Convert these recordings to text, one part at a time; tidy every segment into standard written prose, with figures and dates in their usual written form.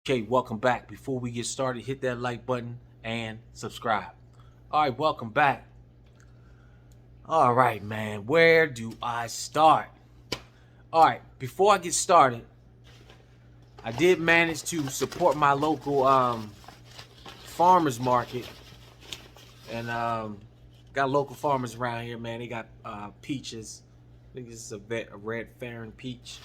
Okay, welcome back. Before we get started, hit that like button and subscribe. All right, welcome back. All right, man, where do I start? All right, before I get started, I did manage to support my local farmers market, and got local farmers around here, man. They got peaches. I think this is a red Farron peach.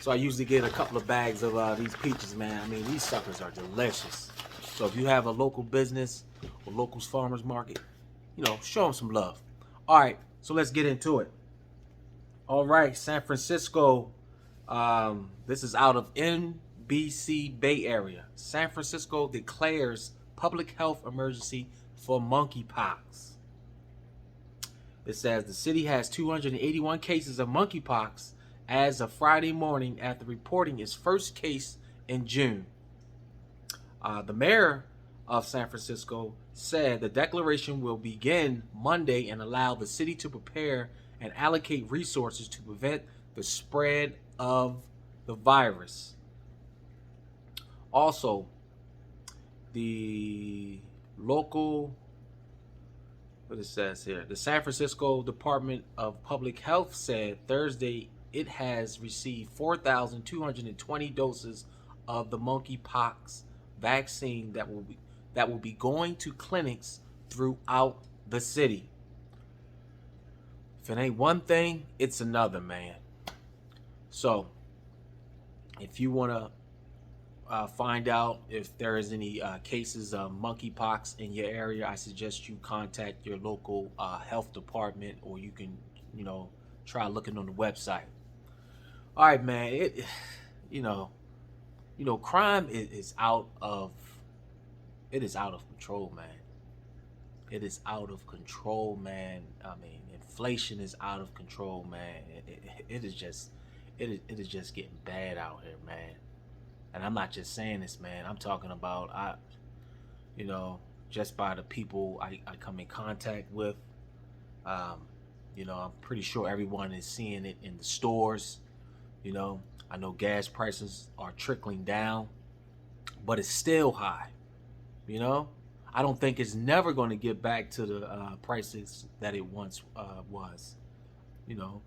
So I usually get a couple of bags of these peaches, man. I mean, these suckers are delicious. So if you have a local business or local farmers market, show them some love. All right, so let's get into it. All right, San Francisco. This is out of NBC Bay Area. San Francisco declares public health emergency for monkeypox. It says the city has 281 cases of monkeypox as of Friday morning after reporting its first case in June. The mayor of San Francisco said the declaration will begin Monday and allow the city to prepare and allocate resources to prevent the spread of the virus. Also, the local, what it says here, the San Francisco Department of Public Health said Thursday it has received 4,220 doses of the monkeypox vaccine that will be going to clinics throughout the city. If it ain't one thing, it's another, man. So, if you want to find out if there is any cases of monkeypox in your area, I suggest you contact your local health department, or you can, try looking on the website. All right, man. You know, crime is out of control, man. It is out of control, man. I mean, inflation is out of control, man. It is just, it is just getting bad out here, man. And I'm not just saying this, man. I'm talking about you know, just by the people I come in contact with. Um, I'm pretty sure everyone is seeing it in the stores. You know, I know gas prices are trickling down, but it's still high. You know, I don't think it's never going to get back to the prices that it once was. You know,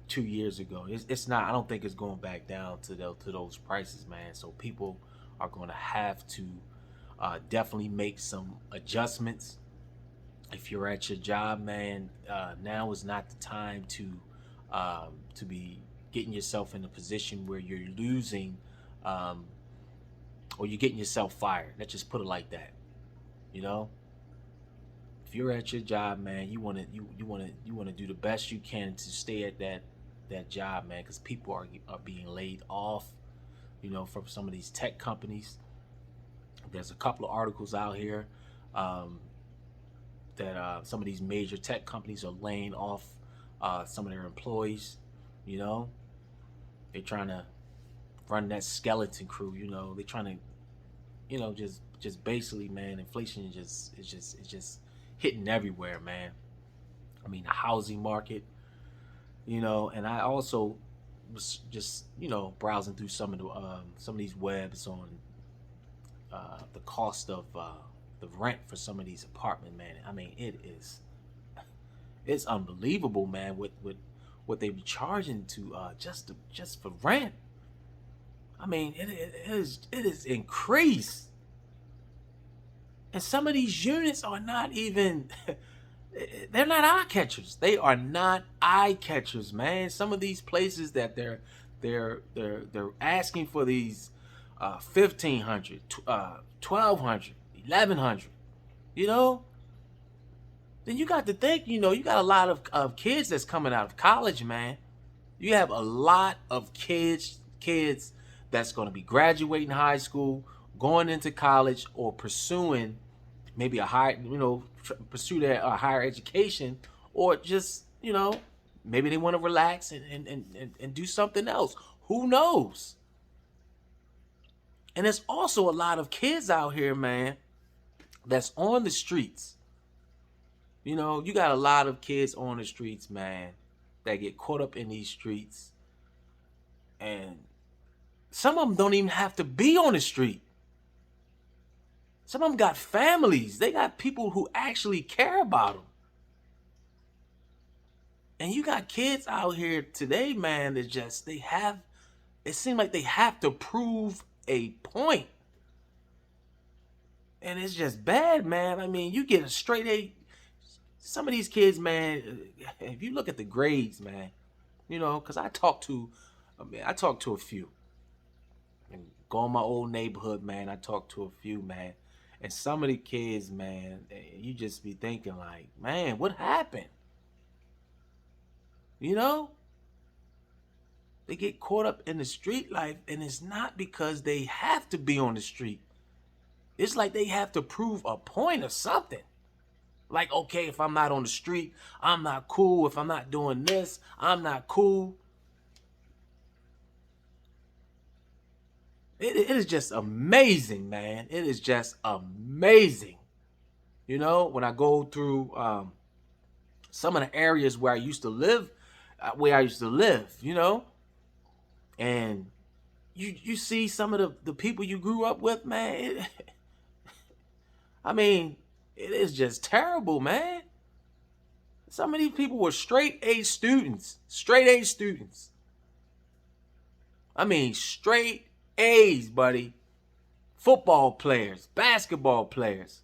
2 years ago. It's not. I don't think it's going back down to those prices, man. So people are going to have to definitely make some adjustments. If you're at your job, man, now is not the time to be getting yourself in a position where you're losing, um, or you're getting yourself fired. Let's just put it like that. You know, if you're at your job, man, you want to do the best you can to stay at that job, man, because people are being laid off. From some of these tech companies. There's a couple of articles out here um, that some of these major tech companies are laying off some of their employees. You know, they're trying to run that skeleton crew. They're trying to, just basically, man, inflation is just hitting everywhere, man. I mean, the housing market, and I also was just browsing through some of these webs on the cost of the rent for some of these apartment, man. I mean, it's unbelievable, man. What they be charging to just for rent. I mean, it is increased, and some of these units are not even. They're not eye catchers. They are not eye catchers, man. Some of these places that they're asking for these 1,500, 1,200, 1,100. You know, then you got to think. You got a lot of kids that's coming out of college, man. You have a lot of kids that's going to be graduating high school, going into college, or pursuing maybe a higher, pursue their higher education, or just, maybe they want to relax and do something else. Who knows? And there's also a lot of kids out here, man, that's on the streets. You got a lot of kids on the streets, man, that get caught up in these streets, and Some of them don't even have to be on the street. Some of them got families. They got people who actually care about them. And you got kids out here today, man, that just, it seems like they have to prove a point. And it's just bad, man. I mean, you get a straight A. Some of these kids, man, if you look at the grades, man, you know, because I talked to a few. And go in my old neighborhood, man, I talked to a few, man. And some of the kids, man, you just be thinking like, man, what happened? You know? They get caught up in the street life, and it's not because they have to be on the street. It's like they have to prove a point or something. Like, okay, if I'm not on the street, I'm not cool. If I'm not doing this, I'm not cool. It is just amazing, man. It is just amazing. You know, when I go through some of the areas where I used to live, you know, and you see some of the people you grew up with, man. I mean, it is just terrible, man. Some of these people were straight A students. I mean, straight A's, buddy. Football players, basketball players.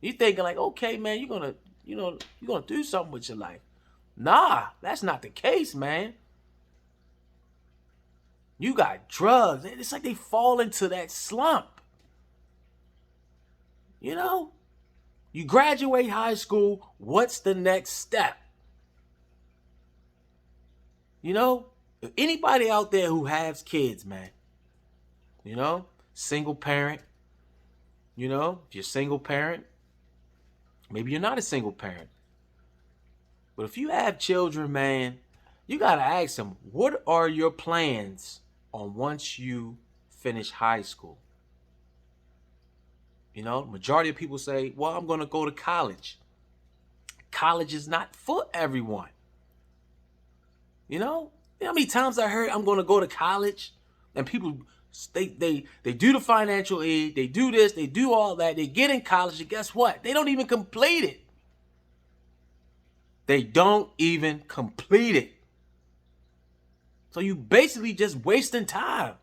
You thinking like, okay, man, you're gonna do something with your life. Nah, that's not the case, man. You got drugs. It's like they fall into that slump. You know? You graduate high school, what's the next step? You know? If anybody out there who has kids, man, you know, single parent, you know, if you're a single parent, maybe you're not a single parent. But if you have children, man, you got to ask them, what are your plans on once you finish high school? You know, majority of people say, well, I'm going to go to college. College is not for everyone. You know how many times I heard I'm going to go to college, and people, they do the financial aid, they do this, they do all that, they get in college, and guess what? They don't even complete it. They don't even complete it. So you basically just wasting time.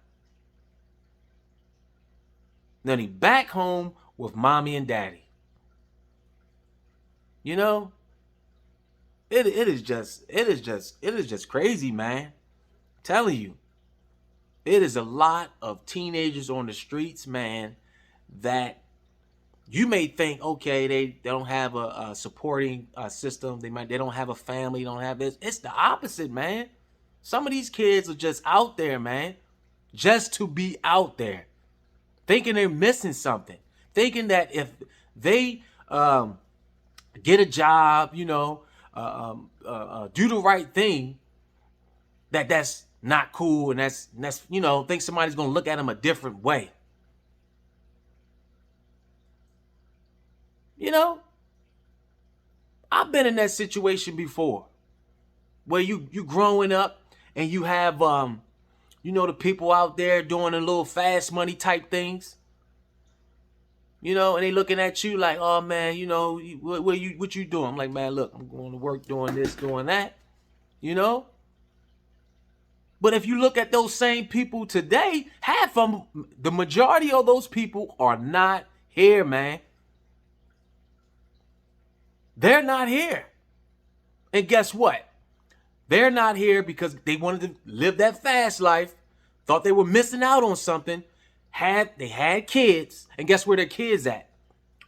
Then he back home with mommy and daddy. You know, it is just crazy, man. I'm telling you, it is a lot of teenagers on the streets, man, that you may think, okay, they don't have a supporting system. They don't have a family. Don't have this. It's the opposite, man. Some of these kids are just out there, man, just to be out there, thinking they're missing something, thinking that if they get a job, you know, do the right thing, that's not cool, and that's you know, think somebody's gonna look at them a different way. You know, I've been in that situation before, where you growing up and you have you know, the people out there doing the little fast money type things. You know, and they looking at you like, oh man, you know, what you doing? I'm like, man, look, I'm going to work doing this, doing that. You know? But if you look at those same people today, half of them, the majority of those people are not here, man. They're not here. And guess what? They're not here because they wanted to live that fast life, thought they were missing out on something, they had kids, and guess where their kids at?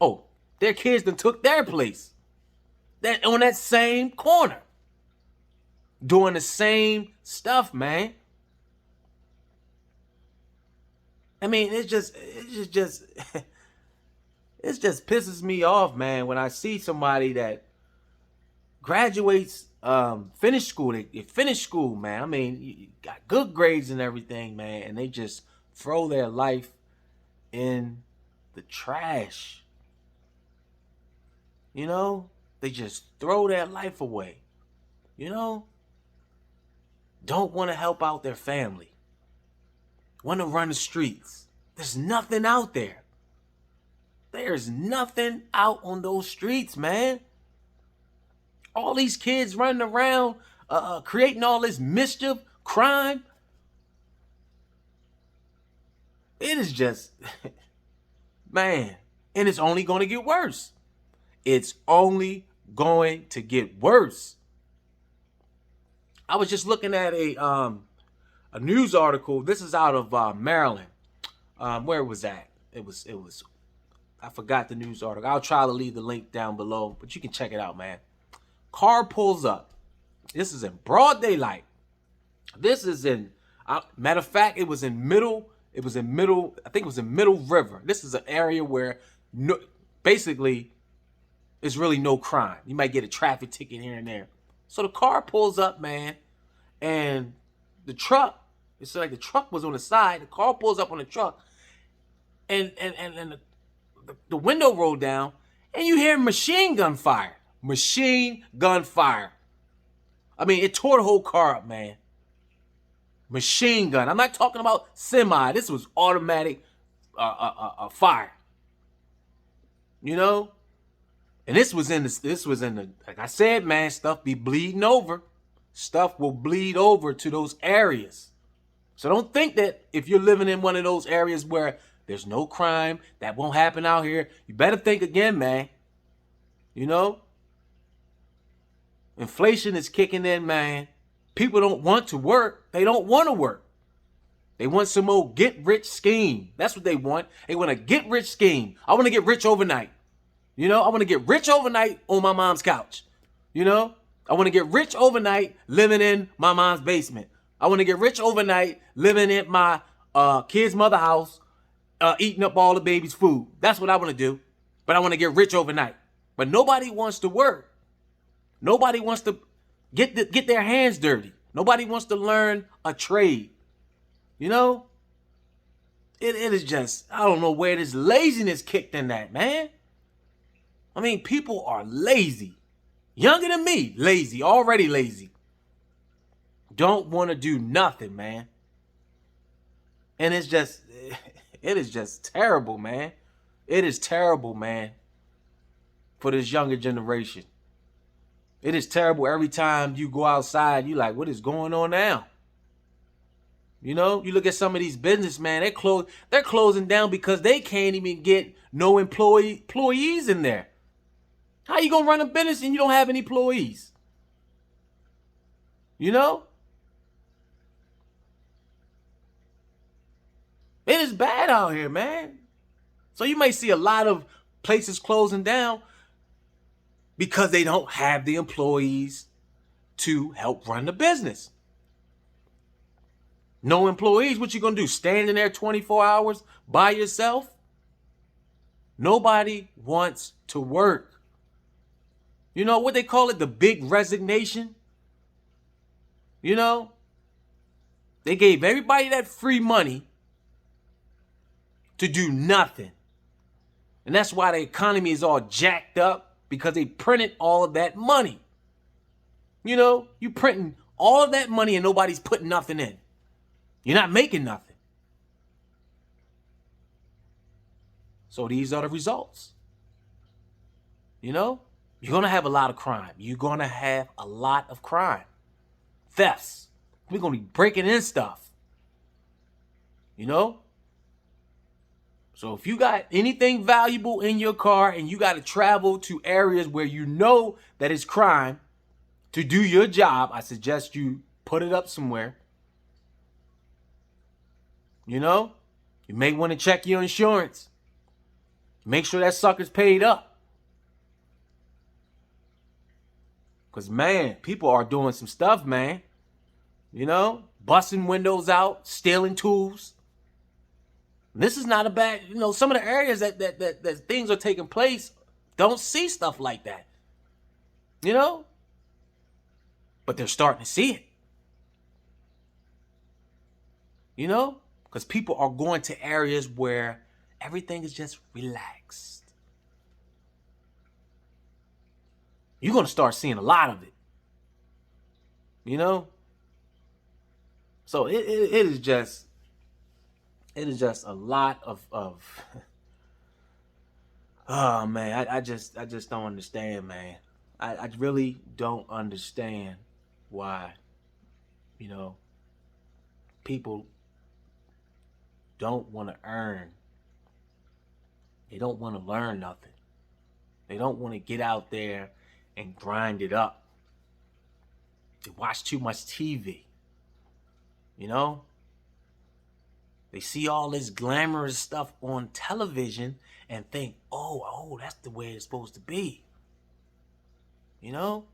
Oh, their kids done took their place. That on that same corner. Doing the same stuff, man. I mean, it just pisses me off, man, when I see somebody that graduates, finish school, they finish school, man. I mean, you got good grades and everything, man, and they just throw their life in the trash. You know, they just throw their life away. You know, don't want to help out their family. want to run the streets. There's nothing out there. There's nothing out on those streets, man. All these kids running around, creating all this mischief, crime. It is just, man, and it's only going to get worse. It's only going to get worse. I was just looking at a news article. This is out of Maryland. Where was that? It was. I forgot the news article. I'll try to leave the link down below, but you can check it out, man. Car pulls up. This is in broad daylight. This is in. Matter of fact, it was in Middle. I think it was in Middle River. This is an area where basically there's really no crime. You might get a traffic ticket here and there. So the car pulls up, man, and the truck, it's like the truck was on the side. The car pulls up on the truck, and the window rolled down, and you hear machine gun fire. Machine gun fire. I mean, it tore the whole car up, man. Machine gun. I'm not talking about semi. This was automatic fire. You know? And this was in the, like I said, man, stuff be bleeding over. Stuff will bleed over to those areas. So don't think that if you're living in one of those areas where there's no crime, that won't happen out here. You better think again, man. You know? Inflation is kicking in, man. People don't want to work. They don't want to work. They want some old get-rich scheme. That's what they want. They want a get-rich scheme. I want to get rich overnight. You know, I want to get rich overnight on my mom's couch. You know, I want to get rich overnight living in my mom's basement. I want to get rich overnight living in my kid's mother house, eating up all the baby's food. That's what I want to do. But I want to get rich overnight. But nobody wants to work. Nobody wants to get their hands dirty. Nobody wants to learn a trade. You know, it is just, I don't know where this laziness kicked in that, man. I mean, people are lazy. Younger than me, lazy, already lazy. Don't want to do nothing, man. And it's just, it is just terrible, man. It is terrible, man, for this younger generation. It is terrible. Every time you go outside, you like, what is going on now? You know, you look at some of these businessmen, they're closing down because they can't even get no employees in there. How you gonna run a business and you don't have any employees? You know? It is bad out here, man. So you may see a lot of places closing down because they don't have the employees to help run the business. No employees, what you gonna do? Standing there 24 hours by yourself? Nobody wants to work. You know what they call it? The big resignation. You know? They gave everybody that free money to do nothing. And that's why the economy is all jacked up, because they printed all of that money. You know, you printing all of that money and nobody's putting nothing in. You're not making nothing. So these are the results. You know, you're going to have a lot of crime. You're going to have a lot of crime. Thefts. We're going to be breaking in stuff. You know? So if you got anything valuable in your car and you got to travel to areas where you know that it's crime to do your job, I suggest you put it up somewhere. You know, you may want to check your insurance. Make sure that sucker's paid up. Because, man, people are doing some stuff, man. You know, busting windows out, stealing tools. This is not a bad, you know, some of the areas that things are taking place don't see stuff like that. You know? But they're starting to see it. You know? Because people are going to areas where everything is just relaxed. You're going to start seeing a lot of it. You know? So it is just, It is just a lot of oh man, I just don't understand, man. I really don't understand why, you know, people don't want to earn. They don't want to learn nothing. They don't want to get out there and grind it up. They watch too much TV. You know? They see all this glamorous stuff on television and think, oh, that's the way it's supposed to be. You know?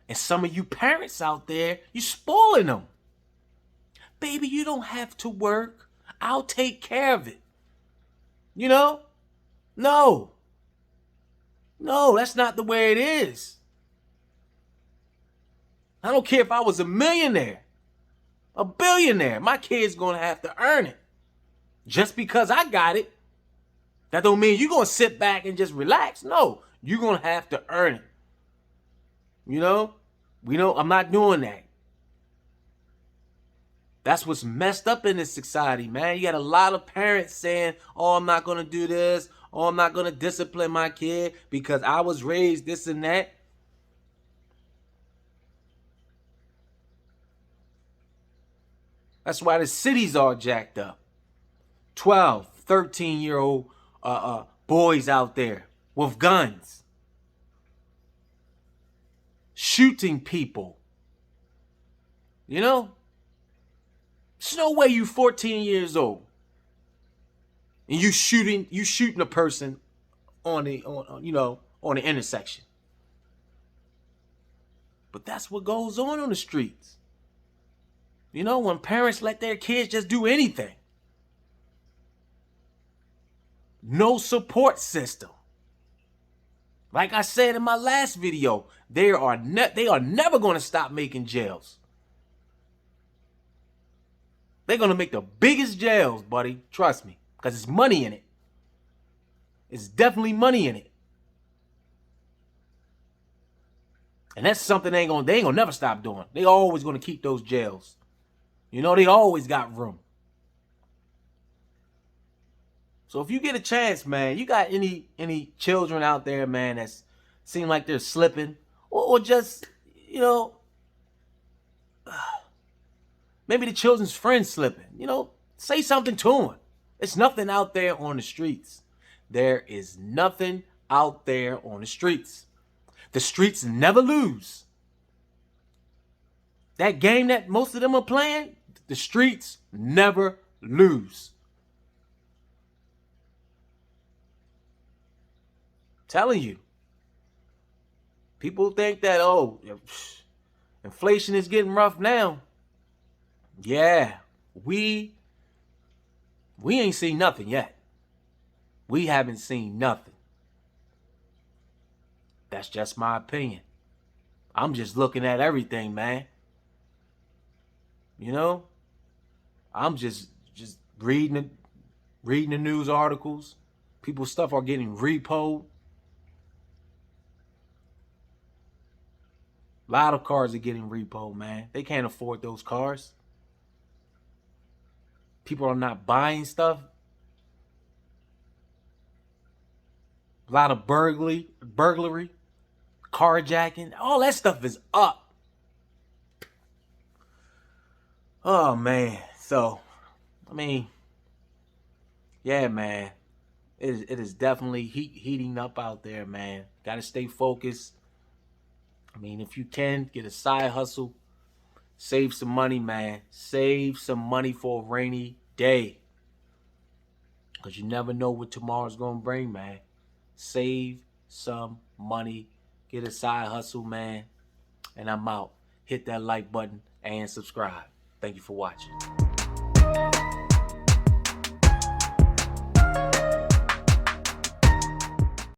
And some of you parents out there, you spoiling them. Baby, you don't have to work. I'll take care of it. You know? No. No, that's not the way it is. I don't care if I was a millionaire, a billionaire. My kid's going to have to earn it. Just because I got it, that don't mean you're going to sit back and just relax. No, you're going to have to earn it. You know? I'm not doing that. That's what's messed up in this society, man. You got a lot of parents saying, oh, I'm not going to do this. Oh, I'm not going to discipline my kid because I was raised this and that. That's why the city's all jacked up. 12, 13-year-old boys out there with guns. Shooting people. You know? There's no way you 14 years old and you shooting a person on the intersection. But that's what goes on the streets. You know, when parents let their kids just do anything. No support system. Like I said in my last video, they are never going to stop making jails. They're going to make the biggest jails, buddy. Trust me. Because it's money in it. It's definitely money in it. And that's something they ain't gonna never stop doing. They always going to keep those jails. You know, they always got room. So if you get a chance, man, you got any children out there, man, that's seem like they're slipping or just, you know, maybe the children's friends slipping, you know, say something to them. There's nothing out there on the streets. There is nothing out there on the streets. The streets never lose. That game that most of them are playing, the streets never lose. Telling you. People think that, oh, inflation is getting rough now. Yeah, we ain't seen nothing yet. We haven't seen nothing. That's just my opinion. I'm just looking at everything, man. You know? I'm just reading the news articles. People's stuff are getting repoed. A lot of cars are getting repoed, man. They can't afford those cars. People are not buying stuff. A lot of burglary, carjacking, all that stuff is up. Oh, man. So, I mean, yeah, man. It is definitely heating up out there, man. Got to stay focused. I mean, if you can, get a side hustle. Save some money, man. Save some money for a rainy day. Because you never know what tomorrow's going to bring, man. Save some money. Get a side hustle, man. And I'm out. Hit that like button and subscribe. Thank you for watching.